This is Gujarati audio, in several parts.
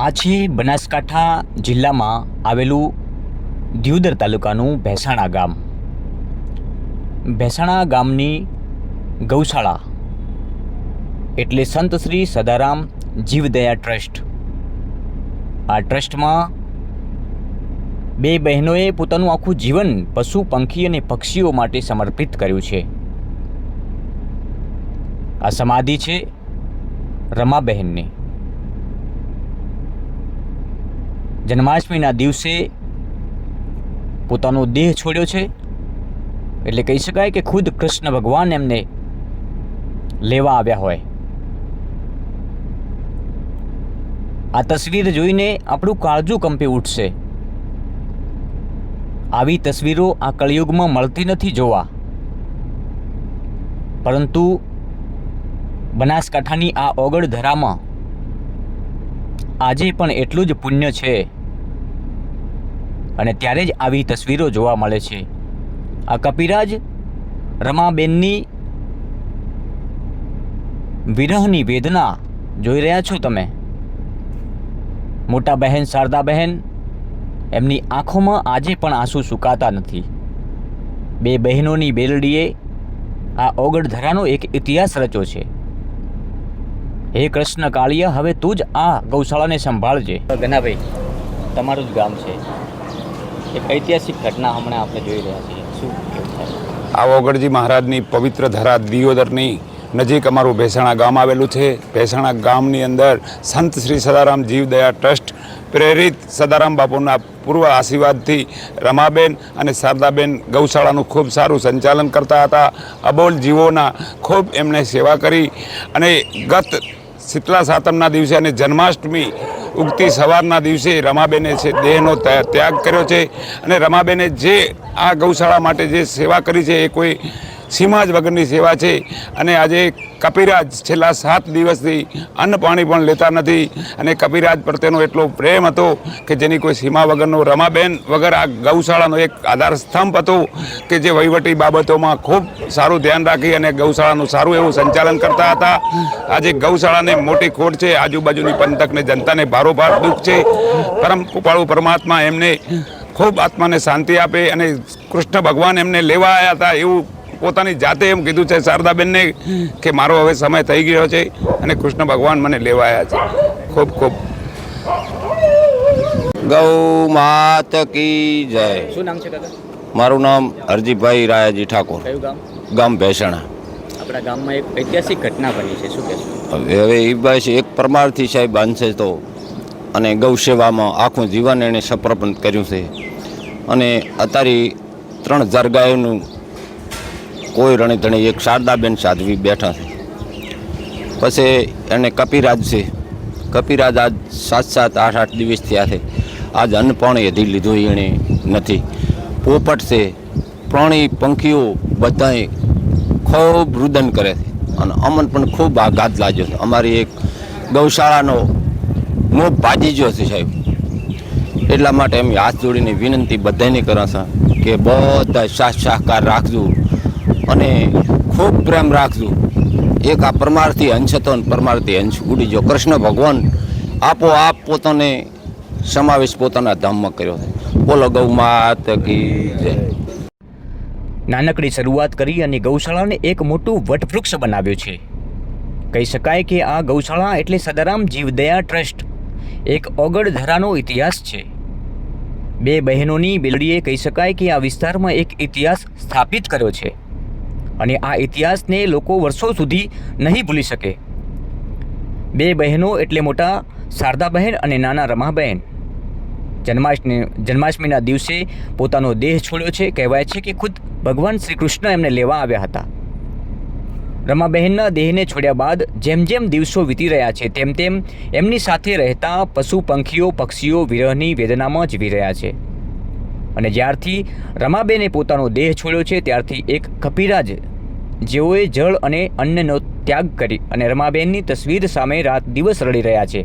આ છે બનાસકાંઠા જિલ્લામાં આવેલું દિયોદર તાલુકાનું ભેંસાણા ગામ. ભેંસાણા ગામની ગૌશાળા એટલે સંત શ્રી સદારામ જીવદયા ટ્રસ્ટ. આ ટ્રસ્ટમાં બે બહેનોએ પોતાનું આખું જીવન પશુ પંખી અને પક્ષીઓ માટે સમર્પિત કર્યું છે. આ સમાધિ છે રમાબહેનની. જન્માષ્ટમીના દિવસે પોતાનો દેહ છોડ્યો છે, એટલે કહી શકાય કે ખુદ કૃષ્ણ ભગવાન એમને લેવા આવ્યા હોય. આ તસવીર જોઈને આપણું કાળજું કંપી ઉઠશે. આવી તસવીરો આ કળિયુગમાં મળતી નથી જોવા, પરંતુ બનાસકાંઠાની આ ઓગળ ધરામાં આજે પણ એટલું જ પુણ્ય છે અને ત્યારે જ આવી તસવીરો જોવા મળે છે. આ કપિરાજ રમાબેનની વિરહની વેદના જોઈ રહ્યા છો તમે. મોટા બહેન શારદાબહેન, એમની આંખોમાં આજે પણ આંસુ સુકાતા નથી. બે બહેનોની બેલડીએ આ ઓગળ ધરાનો એક ઇતિહાસ રચ્યો છે. હે કૃષ્ણ કાળિયા, હવે તું જ આ ગૌશાળાને સંભાળજે. ગનાભાઈ, તમારું જ ગામ છે. એક ઐતિહાસિક ઘટના હમણાં આપણે જોઈ રહ્યા છીએ. શું કેવું થાય? આ ઓગળજી મહારાજની પવિત્ર ધરા દિયોદરની નજીક અમારું ભેંસાણા ગામ આવેલું છે. ભેંસાણા ગામની અંદર સંત શ્રી સદારામ જીવદયા ટ્રસ્ટ પ્રેરિત સદારામ બાપુના પૂર્વ આશીર્વાદથી રમાબેન અને શારદાબેન ગૌશાળાનું ખૂબ સારું સંચાલન કરતા હતા. અબોલ જીવોના ખૂબ એમણે સેવા કરી અને ગત શીતલા સાતમના દિવસે અને જન્માષ્ટમી ઉગતી સવારના દિવસે રમાબેને છે દેહનો ત્યાગ કર્યો છે. અને રમાબેને જે આ ગૌશાળા માટે જે સેવા કરી છે એ કોઈ સીમા જ વગરની સેવા છે. અને આજે કપિરાજ છેલ્લા 7 દિવસથી અન્ન પાણી પણ લેતા નથી. અને કપિરાજ પ્રત્યેનો એટલો પ્રેમ હતો કે જેની કોઈ સીમા વગરનો રમાબેન વગર આ ગૌશાળાનો એક આધાર સ્તંભ હતો કે જે વહીવટી બાબતોમાં ખૂબ સારું ધ્યાન રાખી અને ગૌશાળાનું સારું એવું સંચાલન કરતા હતા. આજે ગૌશાળાને મોટી ખોટ છે. આજુબાજુની પંથકને જનતાને ભારોભાર દુઃખ છે. પરમ કૃપાળુ પરમાત્મા એમને ખૂબ આત્માને શાંતિ આપે અને કૃષ્ણ ભગવાન એમને લેવા આવ્યા હતા એવું પોતાની જાતે એમ કીધું છે શારદાબેનને કે મારો હવે સમય થઈ ગયો છે અને કૃષ્ણ ભગવાન મને લેવા આવ્યા છે. ખૂબ ખૂબ ગૌ માત કી જય. શું નામ છે કાકા? મારું નામ હરજીભાઈ રાયાજી ઠાકોર. કયું ગામ? ગામ ભેંસાણા. આપણા ગામમાં એક ઐતિહાસિક ઘટના બની છે. શું કહેશો? હવે એ બસ એક પરમારથી સાહેબ બાંધશે તો અને ગૌ સેવામાં આખું જીવન એણે સમર્પણ કર્યું છે. અને અત્યારે 3000 ગાયોનું કોઈ રણીધણી એક શારદાબેન સાધવી બેઠા છે. પછી એને કપિરાજ છે. કપિરાજ આજ 7-7, 8-8 દિવસ થયા છે. આજ અન્ન પાણી એધી લીધું એણે નથી. પોપટ છે, પ્રાણી પંખીઓ બધાએ ખૂબ રુદન કરે છે અને અમન પણ ખૂબ આઘાત લાગ્યો છે. અમારી એક ગૌશાળાનો મોભ ભાજી ગયો છે સાહેબ. એટલા માટે અમે હાથ જોડીને વિનંતી બધાને કરે છે કે બધા સાથ સહકાર રાખજો અને ખૂબ પ્રેમ રાખજો. એક આ પરમાર્થી અંશ હતો ને પરમાર્થી અંશ ઉડી ગયો. કૃષ્ણ ભગવાન આપોઆપ પોતાને સમાવેશ પોતાના ધામમાં કર્યો છે. બોલો ગૌ માત કી જય. નાનકડી શરૂઆત કરી અને ગૌશાળાને એક મોટું વટવૃક્ષ બનાવ્યું છે. કહી શકાય કે આ ગૌશાળા એટલે સદારામ જીવદયા ટ્રસ્ટ એક ઓગળ ધરાનો ઇતિહાસ છે. બે બહેનોની બેલડીએ કહી શકાય કે આ વિસ્તારમાં એક ઇતિહાસ સ્થાપિત કર્યો છે અને આ ઇતિહાસને લોકો વર્ષો સુધી નહીં ભૂલી શકે. બે બહેનો એટલે મોટા શારદાબહેન અને નાના રમાબહેન જન્માષ્ટમીના દિવસે પોતાનો દેહ છોડ્યો છે. કહેવાય છે કે ખુદ ભગવાન શ્રી કૃષ્ણ એમને લેવા આવ્યા હતા. રમાબહેનના દેહને છોડ્યા બાદ જેમ જેમ દિવસો વીતી રહ્યા છે તેમ તેમ એમની સાથે રહેતા પશુ પંખીઓ પક્ષીઓ વિરહની વેદનામાં જીવી રહ્યા છે. અને જ્યારથી રમાબેને પોતાનો દેહ છોડ્યો છે ત્યારથી એક કપિરાજ જેઓએ જળ અને અન્નનો ત્યાગ કરી અને રમાબેનની તસવીર સામે રાત દિવસ રડી રહ્યા છે.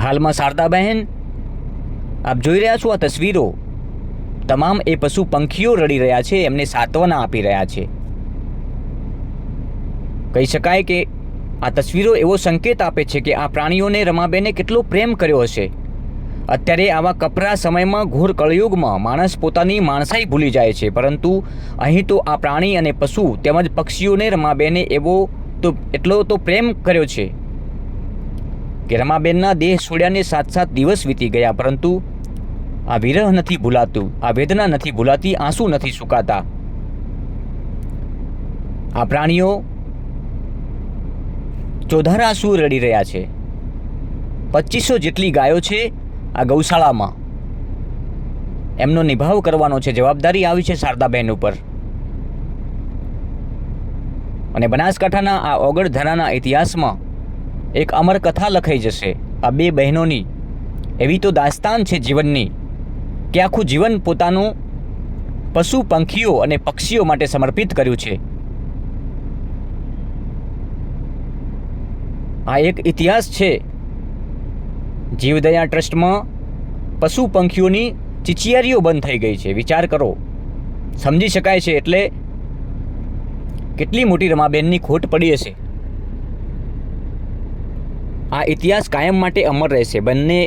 હાલમાં શારદાબહેન, આપ જોઈ રહ્યા છો આ તસવીરો. તમામ એ પશુ પંખીઓ રડી રહ્યા છે, એમને સાંત્વના આપી રહ્યા છે. કહી શકાય કે આ તસવીરો એવો સંકેત આપે છે કે આ પ્રાણીઓને રમાબેને કેટલો પ્રેમ કર્યો હશે. અત્યારે આવા કપરા સમયમાં ઘોર કળયુગમાં માણસ પોતાની માણસાઈ ભૂલી જાય છે, પરંતુ અહીં તો આ પ્રાણી અને પશુ તેમજ પક્ષીઓને રમાબેને એટલો તો પ્રેમ કર્યો છે કે રમાબેનના દેહ છોડ્યાને 7-7 દિવસ વીતી ગયા, પરંતુ આ વિરહ નથી ભૂલાતું, આ વેદના નથી ભૂલાતી, આંસુ નથી સુકાતા. આ પ્રાણીઓ ચોધારા આંસુ રડી રહ્યા છે. 2500 જેટલી ગાયો છે આ ગૌશાળામાં. એમનો નિભાવ કરવાનો છે, જવાબદારી આવી છે શારદાબહેન ઉપર. અને બનાસકાંઠાના આ ઓગળધરાના ઇતિહાસમાં એક અમર કથા લખાઈ જશે આ બે બહેનોની. એવી તો દાસ્તાન છે જીવનની કે આખું જીવન પોતાનું પશુ પંખીઓ અને પક્ષીઓ માટે સમર્પિત કર્યું છે. આ એક ઇતિહાસ છે. જીવદયા ટ્રસ્ટમાં પશુ પંખીઓની ચિચિયારીઓ બંધ થઈ ગઈ છે. વિચાર કરો, સમજી શકાય છે એટલે કેટલી મોટી રમાબેનની ખોટ પડી હશે. આ ઇતિહાસ કાયમ માટે અમર રહેશે. બંને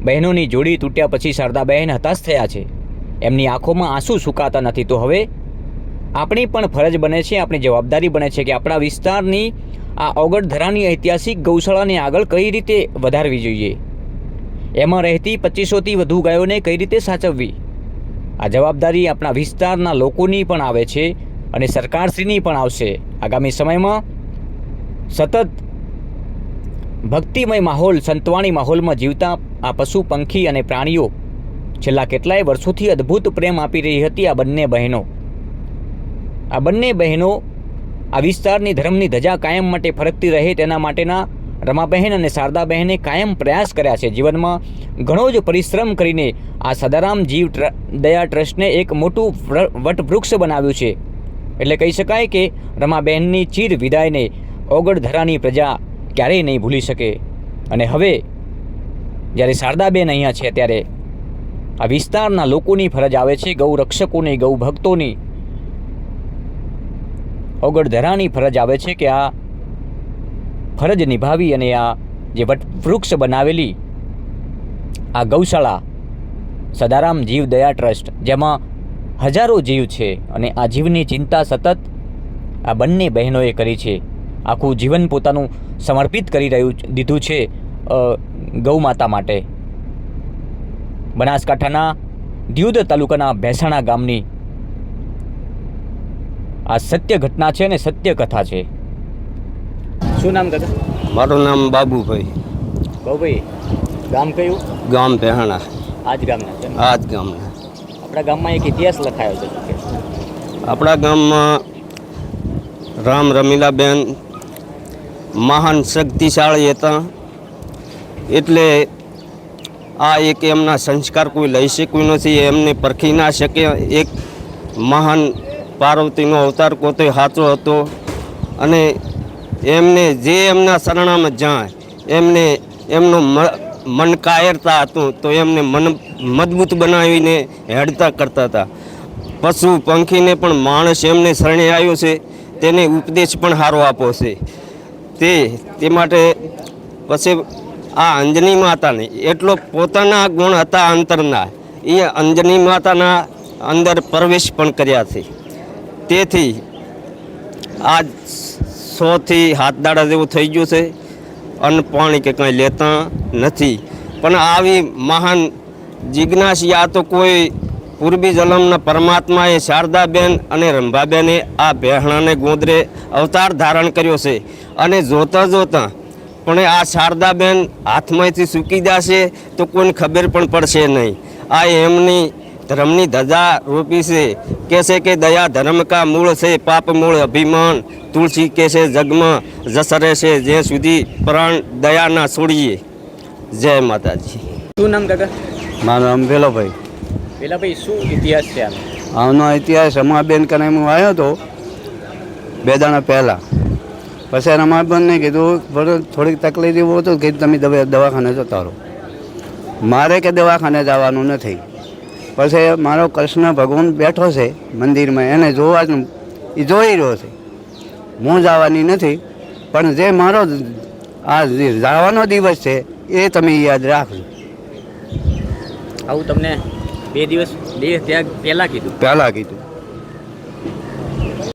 બહેનોની જોડી તૂટ્યા પછી શારદાબહેન હતાશ થયા છે. એમની આંખોમાં આંસુ સુકાતા નથી. તો હવે આપણી પણ ફરજ બને છે, આપણી જવાબદારી બને છે કે આપણા વિસ્તારની આ ઓગળધરાની ઐતિહાસિક ગૌશાળાને આગળ કઈ રીતે વધારવી જોઈએ, એમાં રહેતી 2500થી વધુ ગાયોને કઈ રીતે સાચવવી. આ જવાબદારી આપણા વિસ્તારના લોકોની પણ આવે છે અને સરકારશ્રીની પણ આવશે. આગામી સમયમાં સતત ભક્તિમય માહોલ, સંતવાણી માહોલમાં જીવતા આ પશુ પંખી અને પ્રાણીઓ છેલ્લા કેટલાય વર્ષોથી અદ્ભુત પ્રેમ આપી રહી હતી આ બંને બહેનો. આ બંને બહેનો આ વિસ્તારની ધર્મની ધજા કાયમ માટે ફરકતી રહે તેના માટેના રમાબહેન અને શારદાબહેને કાયમ પ્રયાસ કર્યા છે. જીવનમાં ઘણો જ પરિશ્રમ કરીને આ સદારામ જીવ દયા ટ્રસ્ટને એક મોટું વટવૃક્ષ બનાવ્યું છે. એટલે કહી શકાય કે રમાબહેનની ચીર વિદાયને ઓગળધરાની પ્રજા ક્યારેય નહીં ભૂલી શકે. અને હવે જ્યારે શારદાબેન અહીંયા છે ત્યારે આ વિસ્તારના લોકોની ફરજ આવે છે, ગૌ રક્ષકોની, ગૌ ભક્તોની, ઓગળધરાની ફરજ આવે છે કે આ ફરજ નિભાવી અને આ જે વટવૃક્ષ બનાવેલી આ ગૌશાળા સદારામ જીવ દયા ટ્રસ્ટ, જેમાં હજારો જીવ છે અને આ જીવની ચિંતા સતત આ બંને બહેનોએ કરી છે. આખું જીવન પોતાનું સમર્પિત કરી દીધું છે ગૌ માતા માટે. બનાસકાંઠાના દિયોદર તાલુકાના ભેંસાણા ગામની આ સત્ય ઘટના છે અને સત્ય કથા છે. શું નામ કાકા? મારું નામ બાબુભાઈ. બાબુભાઈ, ગામ કયું? ગામ ભેહાણા. આ જ ગામના છે? આ જ ગામના. આપણા ગામમાં એક ઇતિહાસ લખાયો છે. આપણા ગામમાં રામ રમીલાબેન મહાન શક્તિશાળી હતા. એટલે આ એક એમના સંસ્કાર કોઈ લઈ શક્યું નથી, એમને પરખી ના શકે. એક મહાન પાર્વતીનો અવતાર પોતે સાચો હતો અને એમને જે એમના શરણામાં જાય એમને એમનું મન કાયરતા હતું તો એમને મન મજબૂત બનાવીને હેડતા કરતા હતા. પશુ પંખીને પણ માણસ એમને શરણે આવ્યો છે તેને ઉપદેશ પણ સારો આપો છે. તે માટે પછી આ અંજની માતાને એટલો પોતાના ગુણ હતા અંતરના, એ અંજની માતાના અંદર પ્રવેશ પણ કર્યા છે. તેથી આજ 100 થી 7 દાડા જેવું થઈ ગયું છે. અન્ન પાણી કે કંઈ લેતા નથી. પણ આવી મહાન જિજ્ઞાસી આ તો કોઈ પૂર્વી જન્મના પરમાત્માએ શારદાબેન અને રંભાબેને આ ભેહણાને ગોદરે અવતાર ધારણ કર્યો છે. અને જોતાં જોતાં પણ આ શારદાબેન હાથમાંથી સૂકી જશે તો કોઈને ખબર પણ પડશે નહીં. આ એમની ધર્મની ધજા રોપી છે. કહે છે કે દયા ધર્મ કા મૂળ છે, પાપ મૂળ અભિમાન. તુલસી કે છે જગમાં જસરે છે, જ્યાં સુધી પ્રાણ દયા ના છોડીએ. જય માતાજી. શું નામ કાકા? મારું નામ વેલાભાઈ. વેલાભાઈ, શું ઇતિહાસ છે આનો? આનો ઇતિહાસ રમાબેન કને હું આવ્યો હતો 2 દાડા પહેલાં. પછી રમાબેનને કીધું થોડીક તકલીફ એવું હતું કે તમે દવાખાને જતા રહો. મારે કે દવાખાને જવાનું નથી. પછી મારો કૃષ્ણ ભગવાન બેઠો છે મંદિરમાં, એને જોવાનું એ જોઈ રહ્યો છે. હું જવાની નથી. પણ જે મારો આ જે જવાનો દિવસ છે એ તમે યાદ રાખજો. આવું તમને 2 દિવસ 2 ત્યાં પહેલાં કીધું? પહેલાં કીધું.